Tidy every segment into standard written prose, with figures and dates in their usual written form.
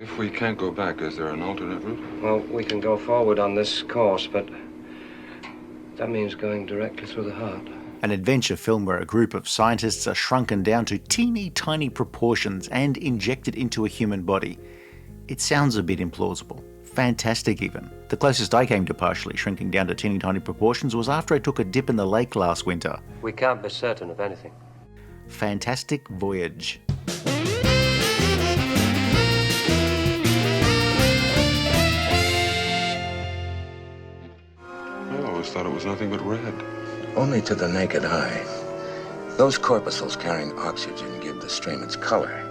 If we can't go back, is there an alternate route? Well, we can go forward on this course, but that means going directly through the heart. An adventure film where a group of scientists are shrunken down to teeny tiny proportions and injected into a human body. It sounds a bit implausible. Fantastic even. The closest I came to partially shrinking down to teeny tiny proportions was after I took a dip in the lake last winter. We can't be certain of anything. Fantastic Voyage. I always thought it was nothing but red. Only to the naked eye. Those corpuscles carrying oxygen give the stream its color.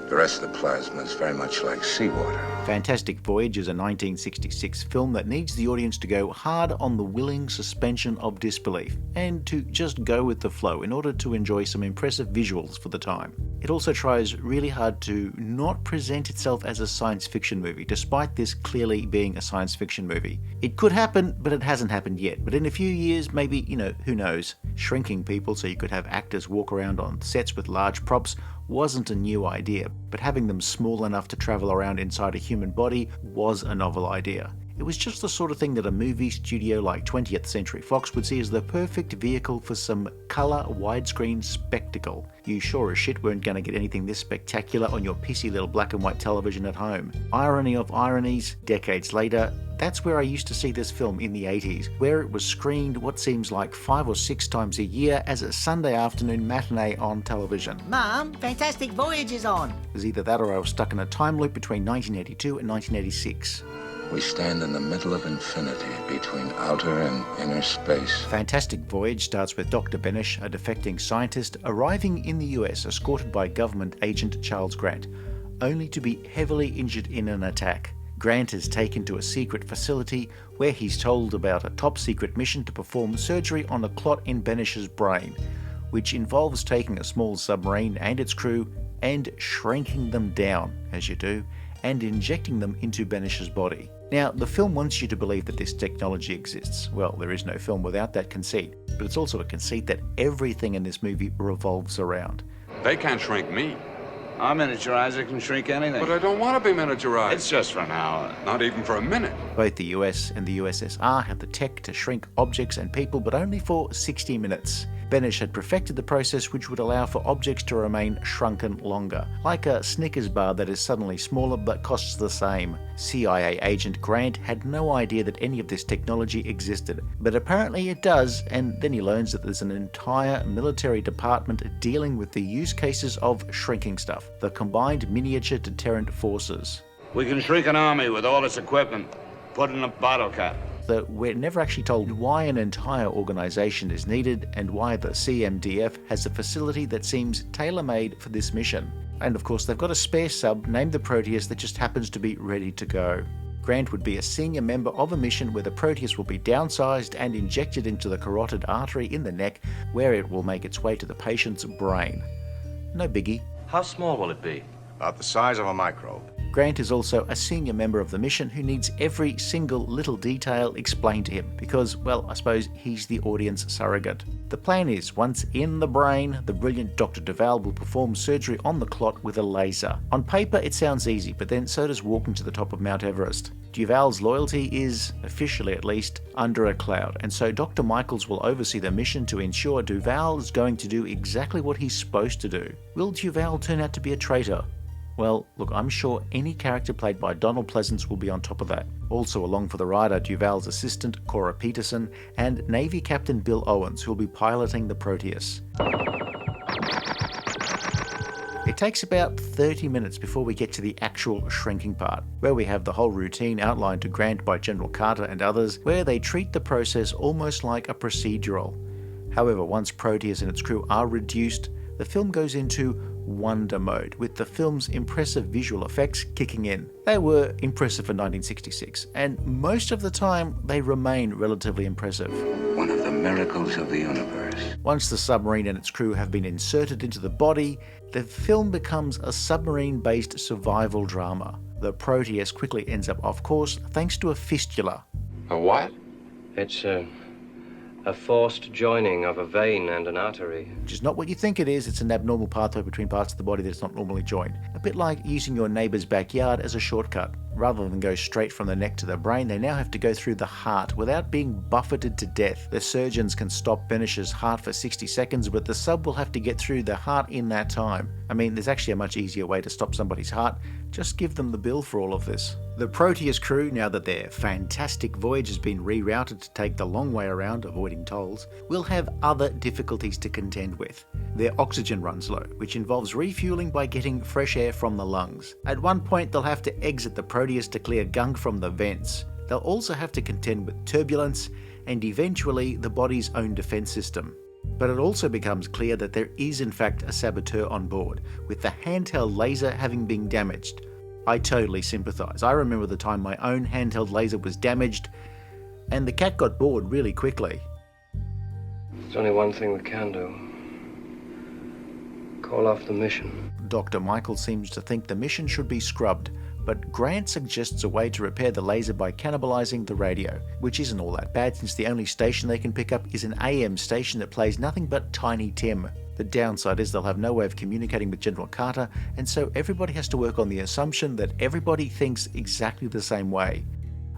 The rest of the plasma is very much like seawater. Fantastic Voyage is a 1966 film that needs the audience to go hard on the willing suspension of disbelief and to just go with the flow in order to enjoy some impressive visuals for the time. It also tries really hard to not present itself as a science fiction movie, despite this clearly being a science fiction movie. It could happen, but it hasn't happened yet. But in a few years, maybe, who knows, shrinking people so you could have actors walk around on sets with large props wasn't a new idea, but having them small enough to travel around inside a human body was a novel idea. It was just the sort of thing that a movie studio like 20th Century Fox would see as the perfect vehicle for some colour widescreen spectacle. You sure as shit weren't going to get anything this spectacular on your pissy little black and white television at home. Irony of ironies, decades later, that's where I used to see this film in the 80s, where it was screened what seems like 5 or 6 times a year as a Sunday afternoon matinee on television. Mum, Fantastic Voyage is on. It was either that or I was stuck in a time loop between 1982 and 1986. We stand in the middle of infinity between outer and inner space. Fantastic Voyage starts with Dr. Benesch, a defecting scientist, arriving in the US escorted by government agent Charles Grant, only to be heavily injured in an attack. Grant is taken to a secret facility where he's told about a top-secret mission to perform surgery on a clot in Benesch's brain, which involves taking a small submarine and its crew and shrinking them down, as you do, and injecting them into Benesch's body. Now, the film wants you to believe that this technology exists. Well, there is no film without that conceit, but it's also a conceit that everything in this movie revolves around. They can't shrink me. Our miniaturizer can shrink anything. But I don't want to be miniaturized. It's just for an hour. Not even for a minute. Both the US and the USSR have the tech to shrink objects and people, but only for 60 minutes. Benesch had perfected the process which would allow for objects to remain shrunken longer, like a Snickers bar that is suddenly smaller but costs the same. CIA agent Grant had no idea that any of this technology existed, but apparently it does, and then he learns that there's an entire military department dealing with the use cases of shrinking stuff, the Combined Miniature Deterrent Forces. We can shrink an army with all its equipment, put in a bottle cap. That we're never actually told why an entire organization is needed and why the CMDF has a facility that seems tailor-made for this mission. And of course they've got a spare sub named the Proteus that just happens to be ready to go. Grant would be a senior member of a mission where the Proteus will be downsized and injected into the carotid artery in the neck, where it will make its way to the patient's brain. No biggie. How small will it be? About the size of a microbe. Grant is also a senior member of the mission who needs every single little detail explained to him because, well, I suppose he's the audience surrogate. The plan is, once in the brain, the brilliant Dr. Duval will perform surgery on the clot with a laser. On paper, it sounds easy, but then so does walking to the top of Mount Everest. Duval's loyalty is, officially at least, under a cloud, and so Dr. Michaels will oversee the mission to ensure Duval is going to do exactly what he's supposed to do. Will Duval turn out to be a traitor? Well, look, I'm sure any character played by Donald Pleasence will be on top of that. Also along for the ride are Duval's assistant, Cora Peterson, and Navy Captain Bill Owens, who will be piloting the Proteus. It takes about 30 minutes before we get to the actual shrinking part, where we have the whole routine outlined to Grant by General Carter and others, where they treat the process almost like a procedural. However, once Proteus and its crew are reduced, the film goes into wonder mode, with the film's impressive visual effects kicking in. They were impressive for 1966, and most of the time they remain relatively impressive. One of the miracles of the universe. Once the submarine and its crew have been inserted into the body, the film becomes a submarine-based survival drama. The Proteus quickly ends up off course thanks to a fistula. A what? It's A forced joining of a vein and an artery. Which is not what you think it is. It's an abnormal pathway between parts of the body that's not normally joined. A bit like using your neighbour's backyard as a shortcut. Rather than go straight from the neck to the brain, they now have to go through the heart without being buffeted to death. The surgeons can stop Benish's heart for 60 seconds, but the sub will have to get through the heart in that time. I mean, there's actually a much easier way to stop somebody's heart. Just give them the bill for all of this. The Proteus crew, now that their fantastic voyage has been rerouted to take the long way around, avoiding tolls, will have other difficulties to contend with. Their oxygen runs low, which involves refueling by getting fresh air from the lungs. At one point, they'll have to exit the Proteus to clear gunk from the vents. They'll also have to contend with turbulence and eventually the body's own defense system. But it also becomes clear that there is in fact a saboteur on board, with the handheld laser having been damaged. I totally sympathise. I remember the time my own handheld laser was damaged, and the cat got bored really quickly. There's only one thing we can do. Call off the mission. Dr. Michael seems to think the mission should be scrubbed, but Grant suggests a way to repair the laser by cannibalising the radio, which isn't all that bad since the only station they can pick up is an AM station that plays nothing but Tiny Tim. The downside is they'll have no way of communicating with General Carter, and so everybody has to work on the assumption that everybody thinks exactly the same way.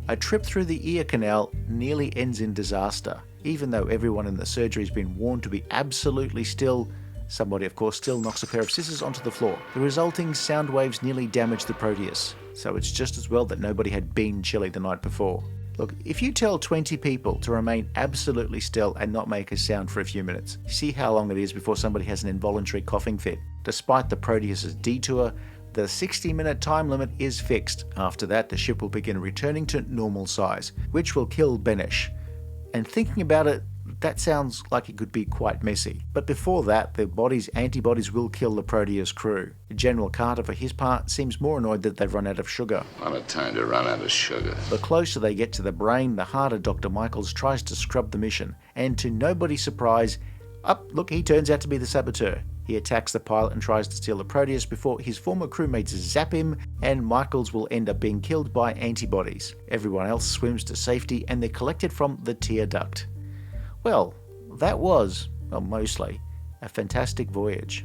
A trip through the ear canal nearly ends in disaster. Even though everyone in the surgery has been warned to be absolutely still, somebody of course still knocks a pair of scissors onto the floor. The resulting sound waves nearly damage the Proteus, so it's just as well that nobody had bean chili the night before. Look, if you tell 20 people to remain absolutely still and not make a sound for a few minutes, see how long it is before somebody has an involuntary coughing fit. Despite the Proteus's detour, the 60-minute time limit is fixed. After that, the ship will begin returning to normal size, which will kill Benish. And thinking about it, that sounds like it could be quite messy. But before that, the body's antibodies will kill the Proteus crew. General Carter, for his part, seems more annoyed that they've run out of sugar. What a time to run out of sugar. The closer they get to the brain, the harder Dr. Michaels tries to scrub the mission. And to nobody's surprise, look, he turns out to be the saboteur. He attacks the pilot and tries to steal the Proteus before his former crewmates zap him, and Michaels will end up being killed by antibodies. Everyone else swims to safety and they're collected from the tear duct. Well, that was, mostly, a fantastic voyage.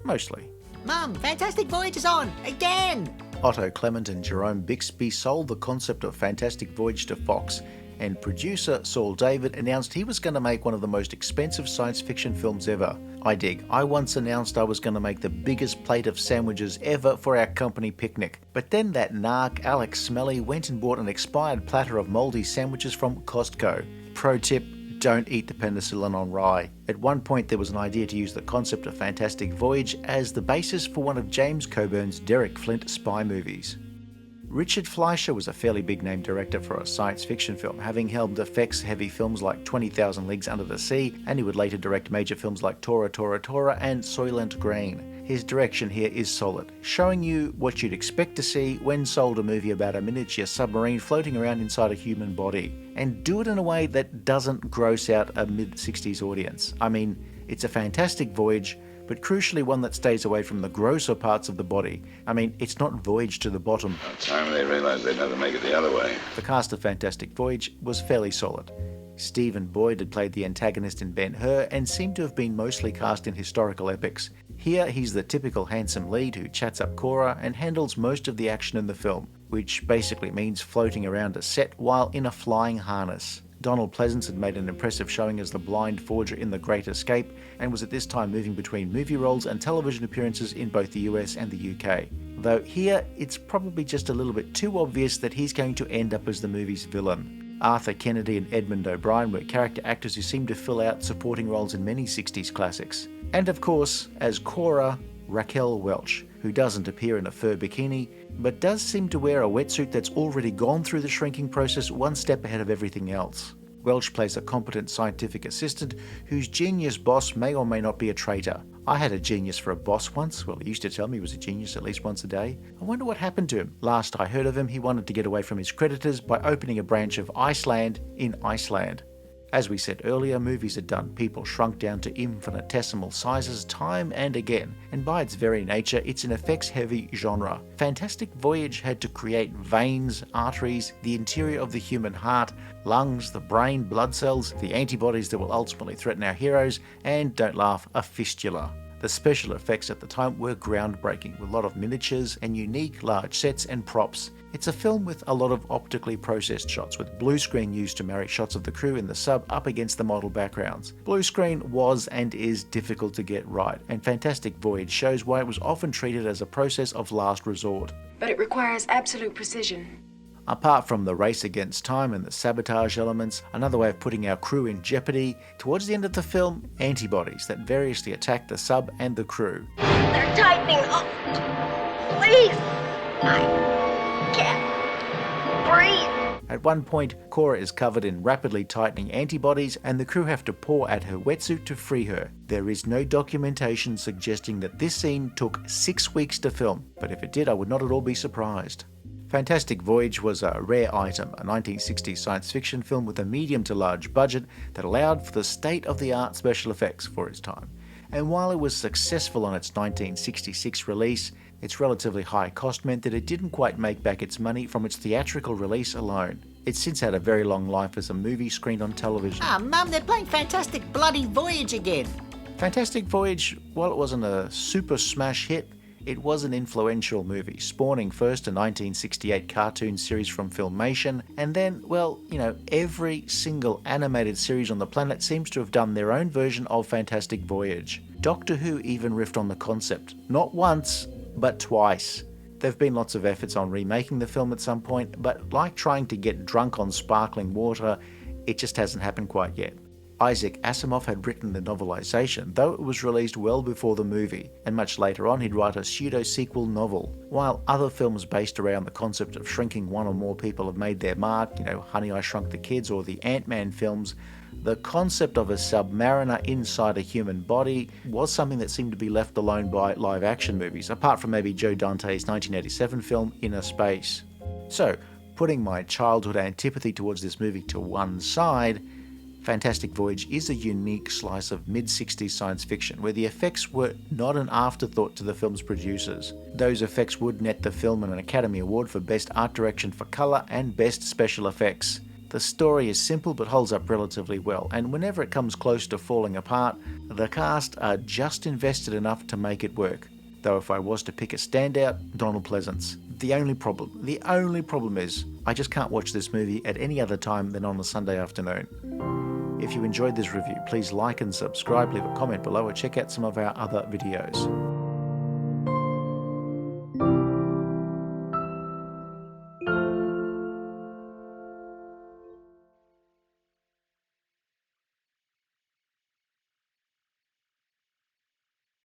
Mostly. Mum, Fantastic Voyage is on! Again! Otto Clement and Jerome Bixby sold the concept of Fantastic Voyage to Fox, and producer Saul David announced he was going to make one of the most expensive science fiction films ever. I dig. I once announced I was going to make the biggest plate of sandwiches ever for our company picnic. But then that narc Alex Smelly went and bought an expired platter of mouldy sandwiches from Costco. Pro tip, don't eat the penicillin on rye. At one point there was an idea to use the concept of Fantastic Voyage as the basis for one of James Coburn's Derek Flint spy movies. Richard Fleischer was a fairly big-name director for a science fiction film, having helmed effects-heavy films like 20,000 Leagues Under the Sea, and he would later direct major films like Tora Tora Tora and Soylent Green. His direction here is solid, showing you what you'd expect to see when sold a movie about a miniature submarine floating around inside a human body, and do it in a way that doesn't gross out a mid-60s audience. I mean, it's a fantastic voyage, but crucially one that stays away from the grosser parts of the body. I mean, it's not Voyage to the Bottom. By the time they realized they'd never make it the other way. The cast of Fantastic Voyage was fairly solid. Stephen Boyd had played the antagonist in Ben-Hur and seemed to have been mostly cast in historical epics. Here he's the typical handsome lead who chats up Cora and handles most of the action in the film, which basically means floating around a set while in a flying harness. Donald Pleasence had made an impressive showing as the blind forger in The Great Escape, and was at this time moving between movie roles and television appearances in both the US and the UK. Though here, it's probably just a little bit too obvious that he's going to end up as the movie's villain. Arthur Kennedy and Edmund O'Brien were character actors who seemed to fill out supporting roles in many 60s classics. And of course, as Cora, Raquel Welch, who doesn't appear in a fur bikini, but does seem to wear a wetsuit that's already gone through the shrinking process one step ahead of everything else. Welch plays a competent scientific assistant whose genius boss may or may not be a traitor. I had a genius for a boss once. Well, he used to tell me he was a genius at least once a day. I wonder what happened to him. Last I heard of him, he wanted to get away from his creditors by opening a branch of Iceland in Iceland. As we said earlier, movies had done people shrunk down to infinitesimal sizes time and again, and by its very nature, it's an effects-heavy genre. Fantastic Voyage had to create veins, arteries, the interior of the human heart, lungs, the brain, blood cells, the antibodies that will ultimately threaten our heroes, and, don't laugh, a fistula. The special effects at the time were groundbreaking, with a lot of miniatures and unique large sets and props. It's a film with a lot of optically processed shots, with blue screen used to marry shots of the crew in the sub up against the model backgrounds. Blue screen was and is difficult to get right, and Fantastic Voyage shows why it was often treated as a process of last resort. But it requires absolute precision. Apart from the race against time and the sabotage elements, another way of putting our crew in jeopardy, towards the end of the film, antibodies that variously attack the sub and the crew. They're tightening up. Please! I can't breathe. At one point, Cora is covered in rapidly tightening antibodies and the crew have to paw at her wetsuit to free her. There is no documentation suggesting that this scene took 6 weeks to film, but if it did, I would not at all be surprised. Fantastic Voyage was a rare item, a 1960s science fiction film with a medium to large budget that allowed for the state-of-the-art special effects for its time. And while it was successful on its 1966 release, its relatively high cost meant that it didn't quite make back its money from its theatrical release alone. It's since had a very long life as a movie screened on television. Ah, Mum, they're playing Fantastic Bloody Voyage again. Fantastic Voyage, while it wasn't a super smash hit, it was an influential movie, spawning first a 1968 cartoon series from Filmation, and then, well, every single animated series on the planet seems to have done their own version of Fantastic Voyage. Doctor Who even riffed on the concept, not once, but twice. There have been lots of efforts on remaking the film at some point, but like trying to get drunk on sparkling water, it just hasn't happened quite yet. Isaac Asimov had written the novelization, though it was released well before the movie, and much later on he'd write a pseudo-sequel novel. While other films based around the concept of shrinking one or more people have made their mark, Honey, I Shrunk the Kids or the Ant-Man films, the concept of a submariner inside a human body was something that seemed to be left alone by live-action movies, apart from maybe Joe Dante's 1987 film Inner Space. So, putting my childhood antipathy towards this movie to one side, Fantastic Voyage is a unique slice of mid-60s science fiction where the effects were not an afterthought to the film's producers. Those effects would net the film an Academy Award for Best Art Direction for Colour and Best Special Effects. The story is simple but holds up relatively well, and whenever it comes close to falling apart, the cast are just invested enough to make it work. Though if I was to pick a standout, Donald Pleasence. The only problem is, I just can't watch this movie at any other time than on a Sunday afternoon. If you enjoyed this review, please like and subscribe, leave a comment below, or check out some of our other videos.